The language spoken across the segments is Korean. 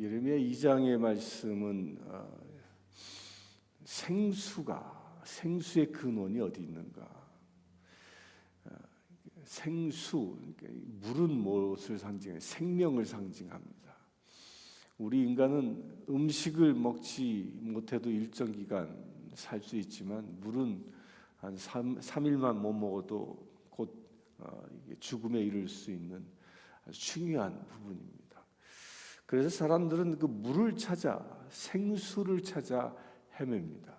예레미야 2장의 말씀은 생수의 근원이 어디 있는가? 생수, 물은 무엇을 상징해요? 생명을 상징합니다. 우리 인간은 음식을 먹지 못해도 일정 기간 살 수 있지만 물은 한 3일만 못 먹어도 곧 죽음에 이를 수 있는 아주 중요한 부분입니다. 그래서 사람들은 그 물을 찾아, 생수를 찾아 헤맵니다.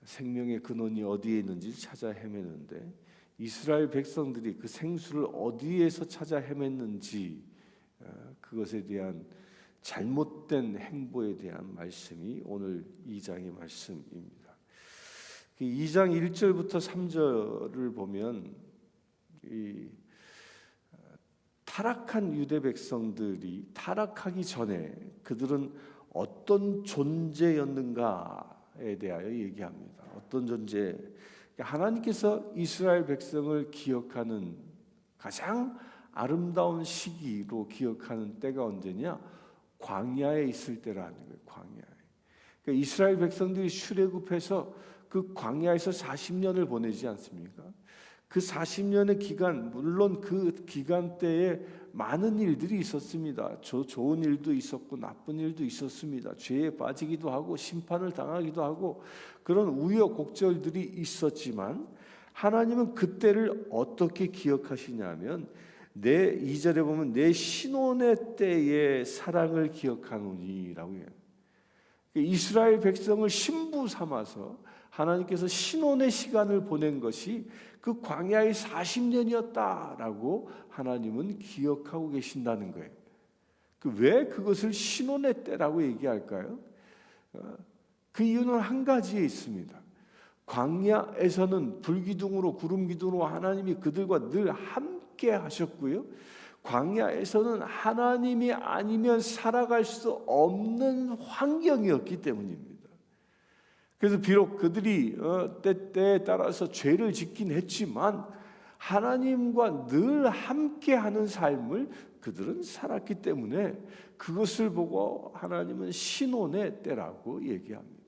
생명의 근원이 어디에 있는지 찾아 헤매는데 이스라엘 백성들이 그 생수를 어디에서 찾아 헤맸는지 그것에 대한 잘못된 행보에 대한 말씀이 오늘 2장의 말씀입니다. 2장 1절부터 3절을 보면 이 타락한 유대 백성들이 타락하기 전에 그들은 어떤 존재였는가에 대하여 얘기합니다. 어떤 존재? 하나님께서 이스라엘 백성을 기억하는 가장 아름다운 시기로 기억하는 때가 언제냐? 광야에 있을 때라는 거예요. 광야에. 그러니까 이스라엘 백성들이 출애굽해서 그 광야에서 40년을 보내지 않습니까? 그 40년의 기간, 물론 그 기간 때에 많은 일들이 있었습니다. 좋은 일도 있었고 나쁜 일도 있었습니다. 죄에 빠지기도 하고 심판을 당하기도 하고 그런 우여곡절들이 있었지만 하나님은 그때를 어떻게 기억하시냐면 2절에 보면 내 신혼의 때의 사랑을 기억하노니라고 해요. 이스라엘 백성을 신부 삼아서 하나님께서 신혼의 시간을 보낸 것이 그 광야의 40년이었다라고 하나님은 기억하고 계신다는 거예요. 왜 그것을 신혼의 때라고 얘기할까요? 그 이유는 한 가지에 있습니다. 광야에서는 불기둥으로 구름기둥으로 하나님이 그들과 늘 함께 하셨고요. 광야에서는 하나님이 아니면 살아갈 수 없는 환경이었기 때문입니다. 그래서 비록 그들이 때에 따라서 죄를 짓긴 했지만 하나님과 늘 함께하는 삶을 그들은 살았기 때문에 그것을 보고 하나님은 신혼의 때라고 얘기합니다.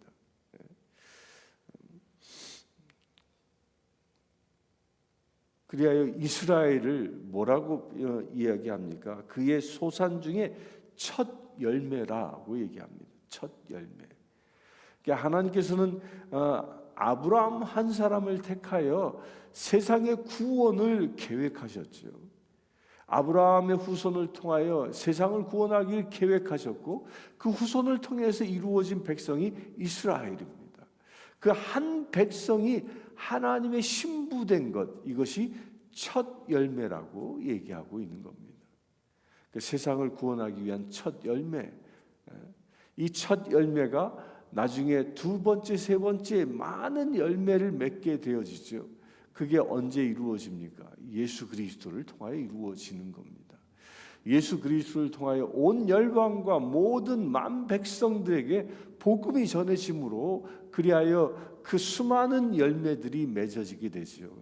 그리하여 이스라엘을 뭐라고 이야기합니까? 그의 소산 중에 첫 열매라고 얘기합니다. 첫 열매. 그러니까 하나님께서는 아브라함 한 사람을 택하여 세상의 구원을 계획하셨죠. 아브라함의 후손을 통하여 세상을 구원하길 계획하셨고 그 후손을 통해서 이루어진 백성이 이스라엘입니다. 그 한 백성이 하나님의 신부된 것, 이것이 첫 열매라고 얘기하고 있는 겁니다. 그 세상을 구원하기 위한 첫 열매. 이 첫 열매가 나중에 두 번째, 세 번째 많은 열매를 맺게 되어지죠. 그게 언제 이루어집니까? 예수 그리스도를 통하여 이루어지는 겁니다. 예수 그리스도를 통하여 온 열방과 모든 만 백성들에게 복음이 전해짐으로 그리하여 그 수많은 열매들이 맺어지게 되죠.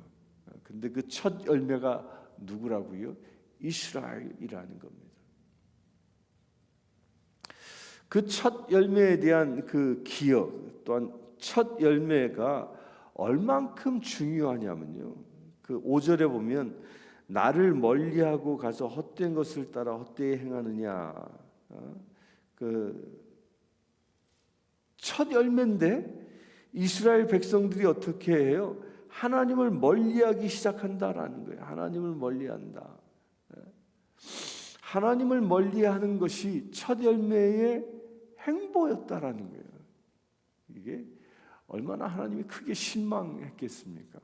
근데 그 첫 열매가 누구라고요? 이스라엘이라는 겁니다. 그 첫 열매에 대한 그 기억 또한 첫 열매가 얼만큼 중요하냐면요. 그 5절에 보면 나를 멀리하고 가서 헛된 것을 따라 헛되이 행하느냐. 그 첫 열매인데 이스라엘 백성들이 어떻게 해요? 하나님을 멀리하기 시작한다라는 거예요. 하나님을 멀리한다. 하나님을 멀리하는 것이 첫 열매의 행보였다라는 거예요. 이게 얼마나 하나님이 크게 실망했겠습니까?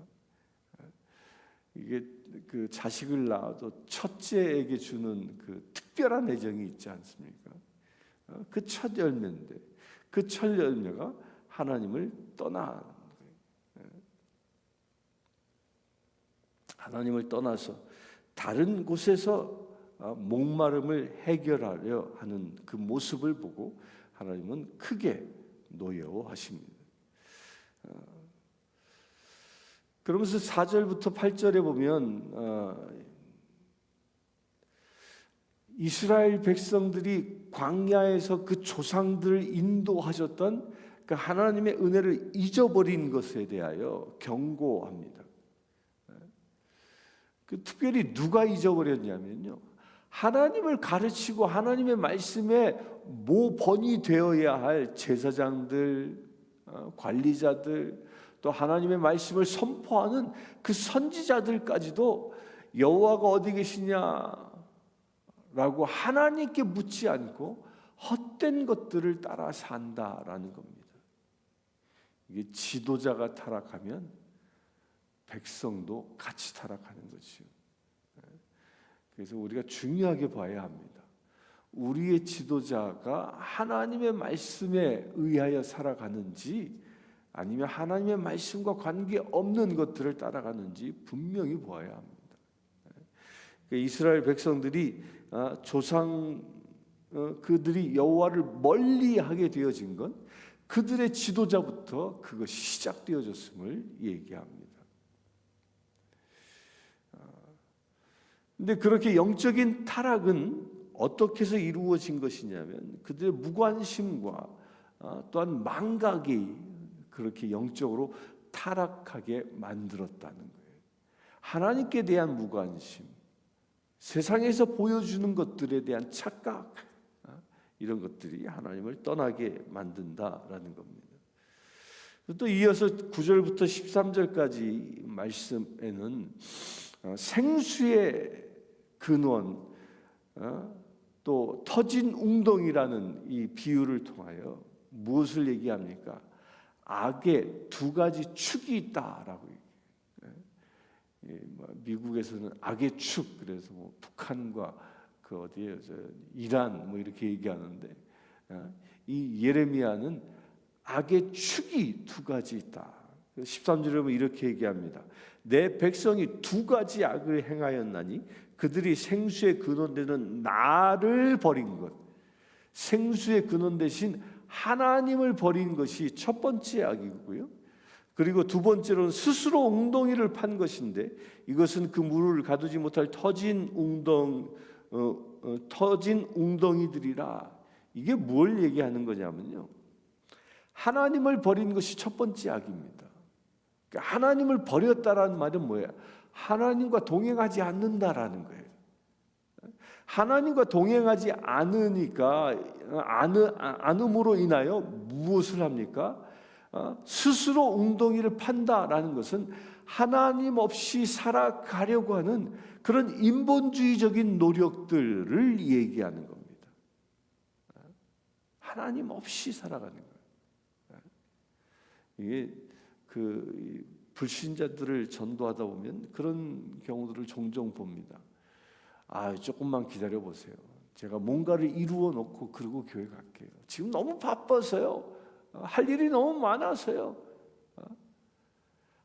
이게 그 자식을 낳아도 첫째에게 주는 그 특별한 애정이 있지 않습니까? 그 첫 열매인데 그 첫 열매가 하나님을 떠난 거예요. 하나님을 떠나서 다른 곳에서 목마름을 해결하려 하는 그 모습을 보고 하나님은 크게 노여워하십니다. 그러면서 4절부터 8절에 보면 이스라엘 백성들이 광야에서 그 조상들을 인도하셨던 그 하나님의 은혜를 잊어버린 것에 대하여 경고합니다. 그 특별히 누가 잊어버렸냐면요, 하나님을 가르치고 하나님의 말씀에 모본이 되어야 할 제사장들, 관리자들, 또 하나님의 말씀을 선포하는 그 선지자들까지도 여호와가 어디 계시냐라고 하나님께 묻지 않고 헛된 것들을 따라 산다라는 겁니다. 이게 지도자가 타락하면 백성도 같이 타락하는 것이요. 그래서 우리가 중요하게 봐야 합니다. 우리의 지도자가 하나님의 말씀에 의하여 살아가는지 아니면 하나님의 말씀과 관계없는 것들을 따라가는지 분명히 보아야 합니다. 이스라엘 백성들이 그들이 여호와를 멀리하게 되어진 건 그들의 지도자부터 그것이 시작되어졌음을 얘기합니다. 근데 그렇게 영적인 타락은 어떻게 해서 이루어진 것이냐면 그들의 무관심과 또한 망각이 그렇게 영적으로 타락하게 만들었다는 거예요. 하나님께 대한 무관심, 세상에서 보여주는 것들에 대한 착각, 이런 것들이 하나님을 떠나게 만든다라는 겁니다. 또 이어서 9절부터 13절까지 말씀에는 생수의 근원, 또 터진 웅덩이라는 이 비유를 통하여 무엇을 얘기합니까? 악의 두 가지 축이 있다라고 얘기해요. 미국에서는 악의 축, 그래서 북한과 그 어디에 이란 이렇게 얘기하는데, 이 예레미야는 악의 축이 두 가지 있다. 13절에 보면 이렇게 얘기합니다. 내 백성이 두 가지 악을 행하였나니 그들이 생수의 근원 되는 나를 버린 것, 생수의 근원 대신 하나님을 버린 것이 첫 번째 악이고요. 그리고 두 번째로는 스스로 웅덩이를 판 것인데 이것은 그 물을 가두지 못할 터진 웅덩이들이라. 이게 뭘 얘기하는 거냐면요, 하나님을 버린 것이 첫 번째 악입니다. 그러니까 하나님을 버렸다라는 말은 뭐예요? 하나님과 동행하지 않는다라는 거예요. 하나님과 동행하지 않음으로 인하여 무엇을 합니까? 스스로 웅덩이를 판다라는 것은 하나님 없이 살아가려고 하는 그런 인본주의적인 노력들을 얘기하는 겁니다. 하나님 없이 살아가는 거예요. 이게 그 불신자들을 전도하다 보면 그런 경우들을 종종 봅니다. 조금만 기다려 보세요. 제가 뭔가를 이루어 놓고 그러고 교회 갈게요. 지금 너무 바빠서요. 할 일이 너무 많아서요.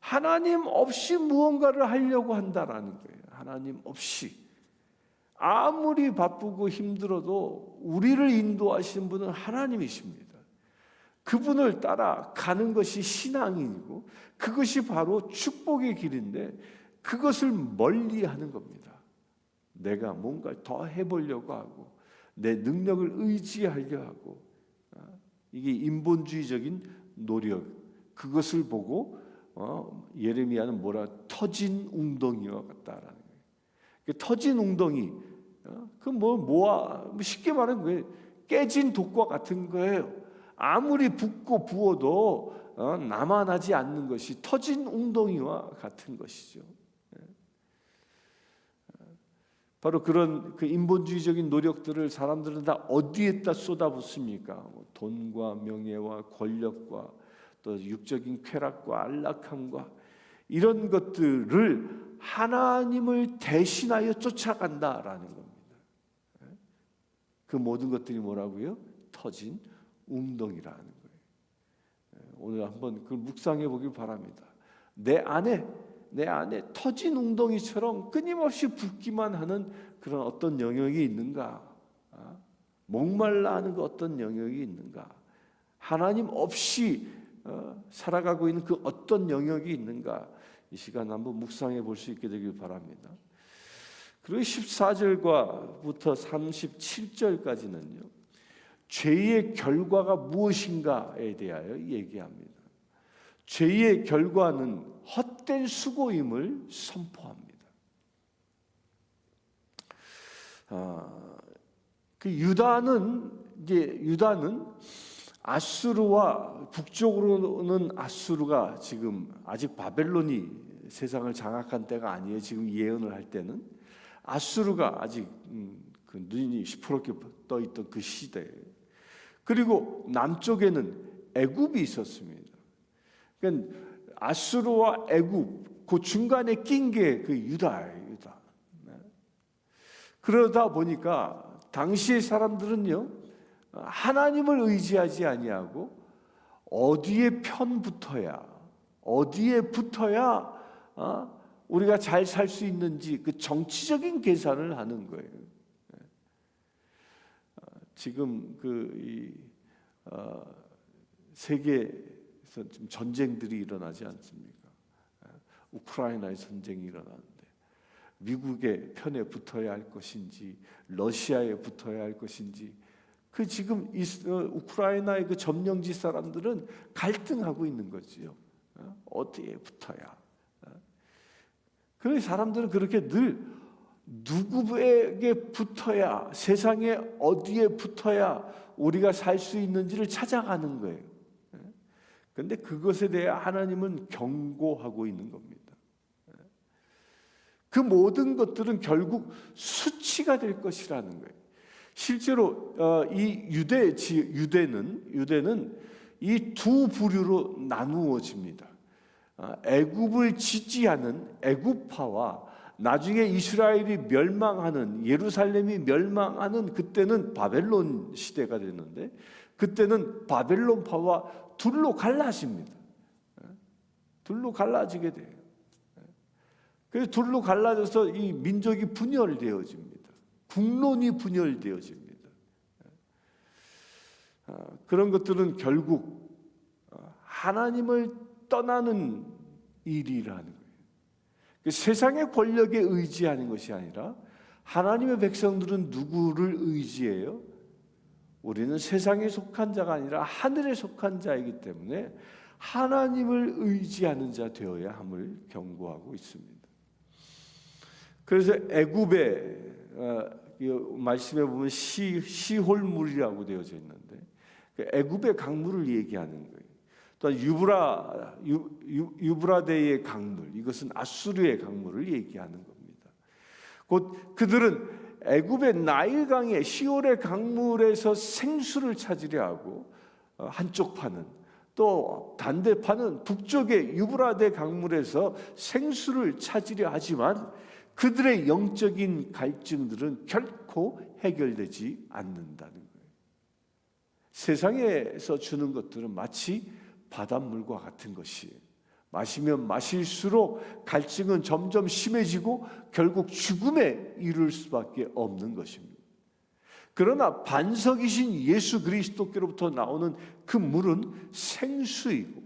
하나님 없이 무언가를 하려고 한다라는 거예요. 하나님 없이. 아무리 바쁘고 힘들어도 우리를 인도하시는 분은 하나님이십니다. 그분을 따라 가는 것이 신앙이고 그것이 바로 축복의 길인데 그것을 멀리하는 겁니다. 내가 뭔가 더 해보려고 하고 내 능력을 의지하려 하고, 이게 인본주의적인 노력, 그것을 보고 예레미야는 터진 웅덩이와 같다라는 거예요. 터진 웅덩이, 쉽게 말하면 거예요. 깨진 독과 같은 거예요. 아무리 붓고 부어도 남아나지 않는 것이 터진 웅덩이와 같은 것이죠. 바로 그런 그 인본주의적인 노력들을 사람들은 다 어디에다 쏟아붓습니까? 돈과 명예와 권력과 또 육적인 쾌락과 안락함과 이런 것들을 하나님을 대신하여 쫓아간다라는 겁니다. 그 모든 것들이 뭐라고요? 터진 웅덩이라는 거예요. 오늘 한번 그걸 묵상해 보길 바랍니다. 내 안에 터진 웅덩이처럼 끊임없이 붓기만 하는 그런 어떤 영역이 있는가? 목말라 하는 그 어떤 영역이 있는가? 하나님 없이 살아가고 있는 그 어떤 영역이 있는가? 이 시간 한번 묵상해 볼 수 있게 되길 바랍니다. 그리고 14절과부터 37절까지는요. 죄의 결과가 무엇인가에 대하여 얘기합니다. 죄의 결과는 헛된 수고임을 선포합니다. 유다는 아수르와 북쪽으로는 아수르가 지금 아직 바벨론이 세상을 장악한 때가 아니에요. 지금 예언을 할 때는 아수르가 아직 그 눈이 시퍼렇게 떠 있던 그 시대에, 그리고 남쪽에는 애굽이 있었습니다. 그러니까 아수르와 애굽 그 중간에 낀 게 그 유다예요. 유다. 그러다 보니까 당시의 사람들은요, 하나님을 의지하지 아니하고 어디에 붙어야 우리가 잘 살 수 있는지 그 정치적인 계산을 하는 거예요. 지금 세계에서 지금 전쟁들이 일어나지 않습니까? 우크라이나의 전쟁이 일어나는데 미국의 편에 붙어야 할 것인지 러시아에 붙어야 할 것인지, 그 지금 우크라이나의 그 점령지 사람들은 갈등하고 있는 거지요. 어디에 붙어야? 그 사람들은 그렇게 늘 누구에게 붙어야, 세상에 어디에 붙어야 우리가 살 수 있는지를 찾아가는 거예요. 그런데 그것에 대해 하나님은 경고하고 있는 겁니다. 그 모든 것들은 결국 수치가 될 것이라는 거예요. 실제로 이 유대는 이 두 부류로 나누어집니다. 애굽을 지지하는 애굽파와 나중에 이스라엘이 멸망하는, 예루살렘이 멸망하는 그때는 바벨론 시대가 되는데, 그때는 바벨론파와 둘로 갈라집니다. 둘로 갈라지게 돼요. 그래서 둘로 갈라져서 이 민족이 분열되어집니다. 국론이 분열되어집니다. 그런 것들은 결국 하나님을 떠나는 일이라는 거예요. 세상의 권력에 의지하는 것이 아니라 하나님의 백성들은 누구를 의지해요? 우리는 세상에 속한 자가 아니라 하늘에 속한 자이기 때문에 하나님을 의지하는 자 되어야 함을 경고하고 있습니다. 그래서 애굽의 말씀에 보면 시홀물이라고 되어져 있는데 애굽의 강물을 얘기하는 거예요. 또한 유브라데의 강물, 이것은 아수르의 강물을 얘기하는 겁니다. 곧 그들은 애굽의 나일강의 시올의 강물에서 생수를 찾으려 하고 한쪽 파는, 또 반대파는 북쪽의 유브라데 강물에서 생수를 찾으려 하지만 그들의 영적인 갈증들은 결코 해결되지 않는다는 거예요. 세상에서 주는 것들은 마치 바닷물과 같은 것이에요. 마시면 마실수록 갈증은 점점 심해지고 결국 죽음에 이를 수밖에 없는 것입니다. 그러나 반석이신 예수 그리스도께로부터 나오는 그 물은 생수이고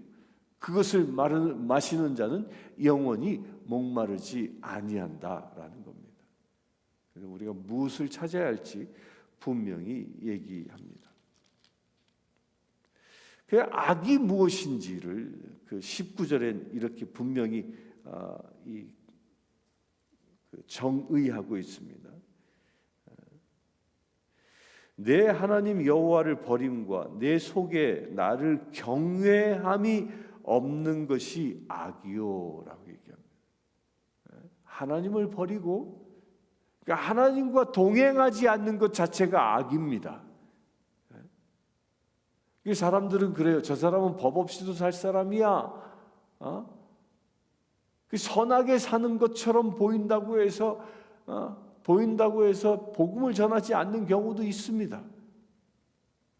그것을 마시는 자는 영원히 목마르지 아니한다라는 겁니다. 그래서 우리가 무엇을 찾아야 할지 분명히 얘기합니다. 그 악이 무엇인지를 그 19절엔 이렇게 분명히 정의하고 있습니다. 내 하나님 여호와를 버림과 내 속에 나를 경외함이 없는 것이 악이요라고 얘기합니다. 하나님을 버리고, 그러니까 하나님과 동행하지 않는 것 자체가 악입니다. 사람들은 그래요. 저 사람은 법 없이도 살 사람이야. 선하게 사는 것처럼 보인다고 해서 복음을 전하지 않는 경우도 있습니다.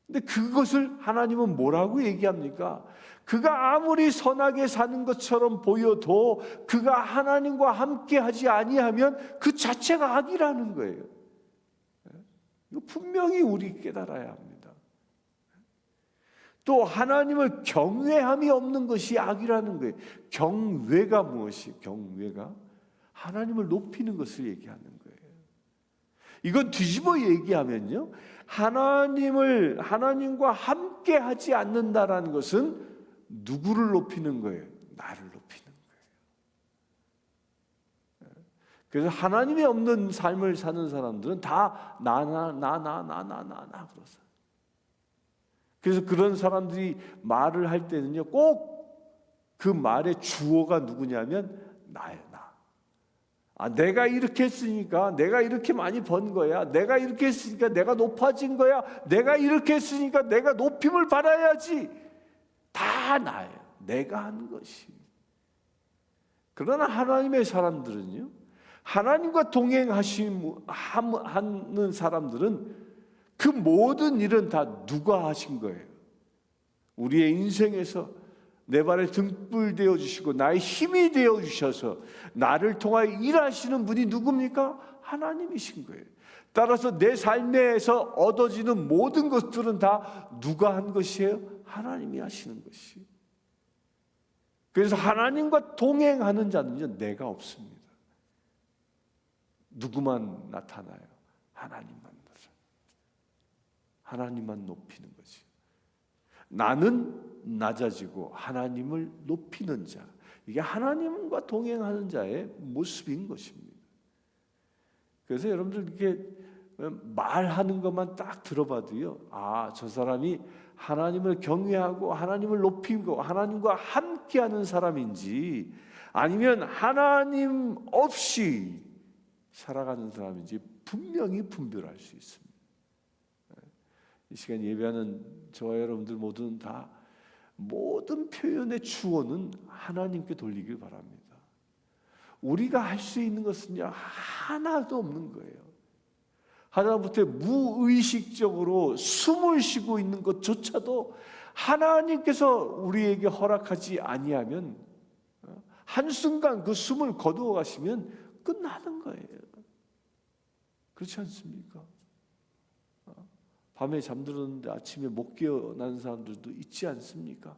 근데 그것을 하나님은 뭐라고 얘기합니까? 그가 아무리 선하게 사는 것처럼 보여도 그가 하나님과 함께 하지 아니하면 그 자체가 악이라는 거예요. 이거 분명히 우리 깨달아야 합니다. 또 하나님을 경외함이 없는 것이 악이라는 거예요. 경외가 무엇이에요? 경외가 하나님을 높이는 것을 얘기하는 거예요. 이건 뒤집어 얘기하면요, 하나님과 함께 하지 않는다라는 것은 누구를 높이는 거예요? 나를 높이는 거예요. 그래서 하나님이 없는 삶을 사는 사람들은 다 나 그러세요. 그래서 그런 사람들이 말을 할 때는요, 꼭 그 말의 주어가 누구냐면 나예요, 나. 내가 이렇게 했으니까 내가 이렇게 많이 번 거야. 내가 이렇게 했으니까 내가 높아진 거야. 내가 이렇게 했으니까 내가 높임을 받아야지. 다 나예요. 내가 한 것이. 그러나 하나님의 사람들은요, 하나님과 동행하는 사람들은 그 모든 일은 다 누가 하신 거예요? 우리의 인생에서 내 발에 등불 되어 주시고 나의 힘이 되어 주셔서 나를 통하여 일하시는 분이 누굽니까? 하나님이신 거예요. 따라서 내 삶에서 얻어지는 모든 것들은 다 누가 한 것이에요? 하나님이 하시는 것이. 그래서 하나님과 동행하는 자는요, 내가 없습니다. 누구만 나타나요? 하나님만 나타나요. 하나님만 높이는 거지. 나는 낮아지고 하나님을 높이는 자, 이게 하나님과 동행하는 자의 모습인 것입니다. 그래서 여러분들 이렇게 말하는 것만 딱 들어봐도요, 저 사람이 하나님을 경외하고 하나님을 높이고 하나님과 함께하는 사람인지 아니면 하나님 없이 살아가는 사람인지 분명히 분별할 수 있습니다. 이 시간 예배하는 저와 여러분들 모두는 다 모든 표현의 주어는 하나님께 돌리길 바랍니다. 우리가 할 수 있는 것은요, 하나도 없는 거예요. 하다못해 무의식적으로 숨을 쉬고 있는 것조차도 하나님께서 우리에게 허락하지 아니하면, 한순간 그 숨을 거두어 가시면 끝나는 거예요. 그렇지 않습니까? 밤에 잠들었는데 아침에 못 깨어나는 사람들도 있지 않습니까?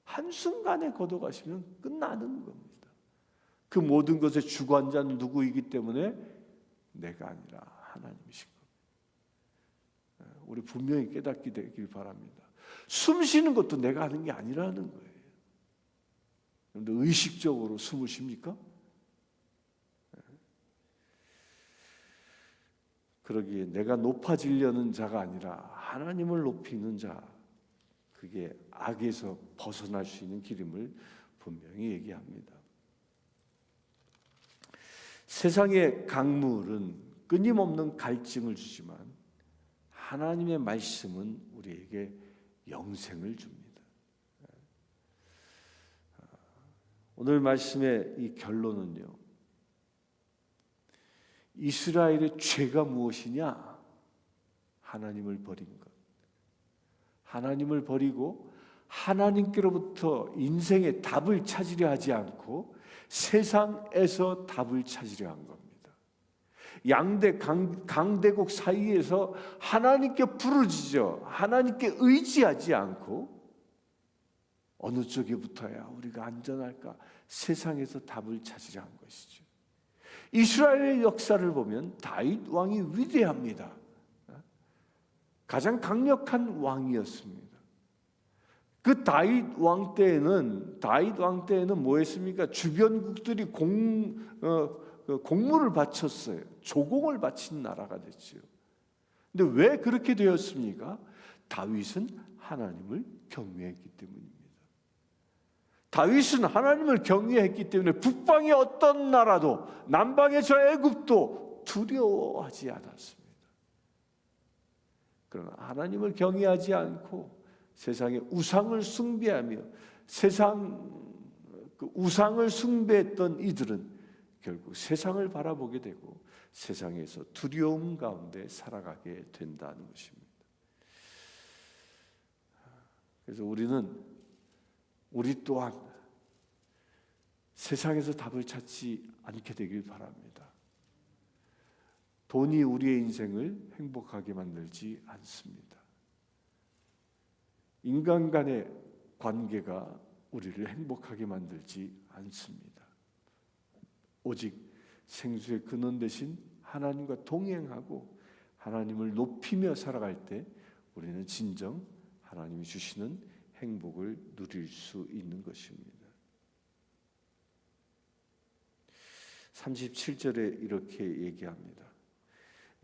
한순간에 거둬가시면 끝나는 겁니다. 그 모든 것의 주관자는 누구이기 때문에 내가 아니라 하나님이신 겁니다. 우리 분명히 깨닫게 되길 바랍니다. 숨 쉬는 것도 내가 하는 게 아니라는 거예요. 그런데 의식적으로 숨을 쉽니까? 그러기에 내가 높아지려는 자가 아니라 하나님을 높이는 자, 그게 악에서 벗어날 수 있는 길임을 분명히 얘기합니다. 세상의 강물은 끊임없는 갈증을 주지만 하나님의 말씀은 우리에게 영생을 줍니다. 오늘 말씀의 이 결론은요, 이스라엘의 죄가 무엇이냐? 하나님을 버린 것. 하나님을 버리고 하나님께로부터 인생의 답을 찾으려 하지 않고 세상에서 답을 찾으려 한 겁니다. 양대 강대국 사이에서 하나님께 부르짖어 하나님께 의지하지 않고 어느 쪽에 붙어야 우리가 안전할까? 세상에서 답을 찾으려 한 것이죠. 이스라엘의 역사를 보면 다윗 왕이 위대합니다. 가장 강력한 왕이었습니다. 그 다윗 왕 때에는 뭐했습니까? 주변국들이 공물을 바쳤어요. 조공을 바친 나라가 됐죠. 근데 왜 그렇게 되었습니까? 다윗은 하나님을 경외했기 때문입니다. 다윗은 하나님을 경외했기 때문에 북방의 어떤 나라도, 남방의 저 애굽도 두려워하지 않았습니다. 그러나 하나님을 경외하지 않고 세상의 우상을 숭배하며 그 우상을 숭배했던 이들은 결국 세상을 바라보게 되고 세상에서 두려움 가운데 살아가게 된다는 것입니다. 그래서 우리 또한 세상에서 답을 찾지 않게 되길 바랍니다. 돈이 우리의 인생을 행복하게 만들지 않습니다. 인간 간의 관계가 우리를 행복하게 만들지 않습니다. 오직 생수의 근원 되신 하나님과 동행하고 하나님을 높이며 살아갈 때 우리는 진정 하나님이 주시는 행복을 누릴 수 있는 것입니다. 37절에 이렇게 얘기합니다.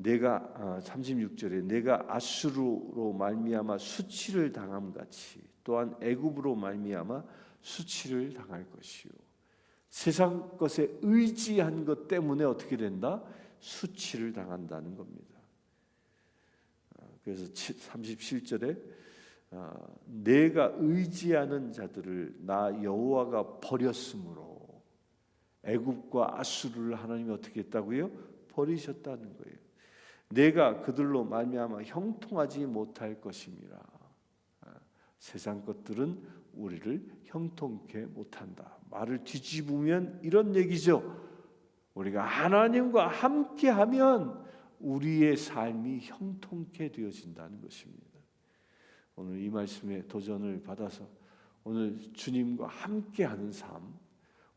36절에 내가 아수르로 말미암아 수치를 당함같이 또한 애굽으로 말미암아 수치를 당할 것이요. 세상 것에 의지한 것 때문에 어떻게 된다? 수치를 당한다는 겁니다. 그래서 37절에 내가 의지하는 자들을 나 여호와가 버렸으므로 애굽과 아수르를 하나님이 어떻게 했다고요? 버리셨다는 거예요. 내가 그들로 말미암아 형통하지 못할 것임이라. 세상 것들은 우리를 형통케 못한다. 말을 뒤집으면 이런 얘기죠. 우리가 하나님과 함께하면 우리의 삶이 형통케 되어진다는 것입니다. 오늘 이 말씀에 도전을 받아서 오늘 주님과 함께하는 삶,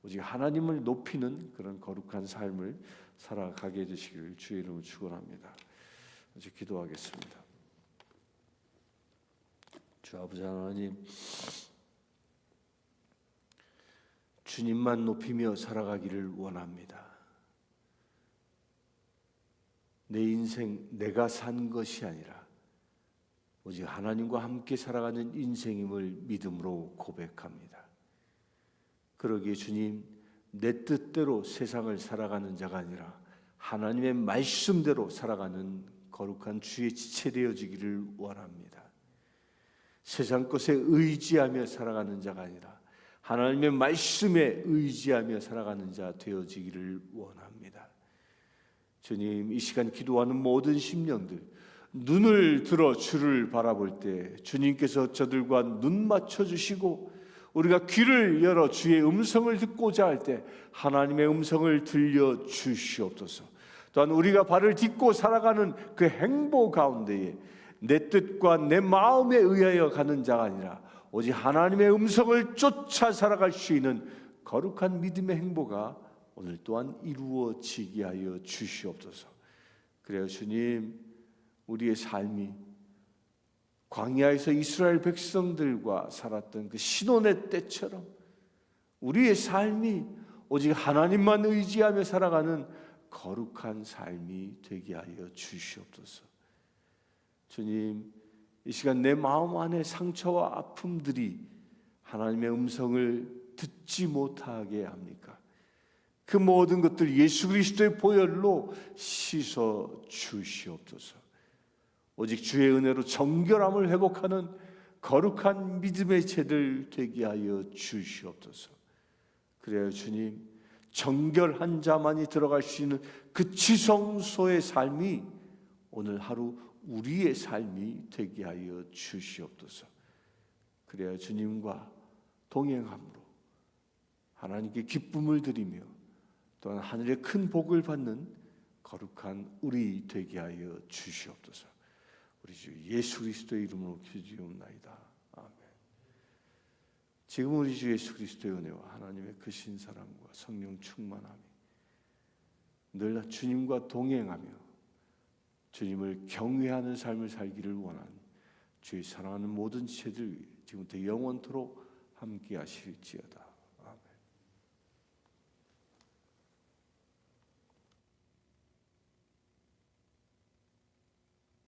오직 하나님을 높이는 그런 거룩한 삶을 살아가게 되시기를 주의 이름으로 축원합니다. 이제 기도하겠습니다. 주 아버지 하나님, 주님만 높이며 살아가기를 원합니다. 내 인생 내가 산 것이 아니라 오직 하나님과 함께 살아가는 인생임을 믿음으로 고백합니다. 그러기에 주님, 내 뜻대로 세상을 살아가는 자가 아니라 하나님의 말씀대로 살아가는 거룩한 주의 지체 되어지기를 원합니다. 세상 것에 의지하며 살아가는 자가 아니라 하나님의 말씀에 의지하며 살아가는 자 되어지기를 원합니다. 주님, 이 시간 기도하는 모든 심령들, 눈을 들어 주를 바라볼 때 주님께서 저들과 눈 맞춰 주시고 우리가 귀를 열어 주의 음성을 듣고자 할 때 하나님의 음성을 들려 주시옵소서. 또한 우리가 발을 딛고 살아가는 그 행보 가운데에 내 뜻과 내 마음에 의하여 가는 자가 아니라 오직 하나님의 음성을 쫓아 살아갈 수 있는 거룩한 믿음의 행보가 오늘 또한 이루어지게 하여 주시옵소서. 그래요 주님, 우리의 삶이 광야에서 이스라엘 백성들과 살았던 그 신혼의 때처럼 우리의 삶이 오직 하나님만 의지하며 살아가는 거룩한 삶이 되게 하여 주시옵소서. 주님, 이 시간 내 마음 안에 상처와 아픔들이 하나님의 음성을 듣지 못하게 합니까? 그 모든 것들 예수 그리스도의 보혈로 씻어 주시옵소서. 오직 주의 은혜로 정결함을 회복하는 거룩한 믿음의 제들 되게 하여 주시옵소서. 그래야 주님, 정결한 자만이 들어갈 수 있는 그 지성소의 삶이 오늘 하루 우리의 삶이 되게 하여 주시옵소서. 그래야 주님과 동행함으로 하나님께 기쁨을 드리며 또한 하늘의 큰 복을 받는 거룩한 우리 되게 하여 주시옵소서. 우리 주 예수 그리스도의 이름으로 기도하옵나이다. 아멘. 지금 우리 주 예수 그리스도의 은혜와 하나님의 크신 사랑과 성령 충만함이 늘 주님과 동행하며 주님을 경외하는 삶을 살기를 원하는 주의 사랑하는 모든 지체들 지금부터 영원토록 함께 하실지어다.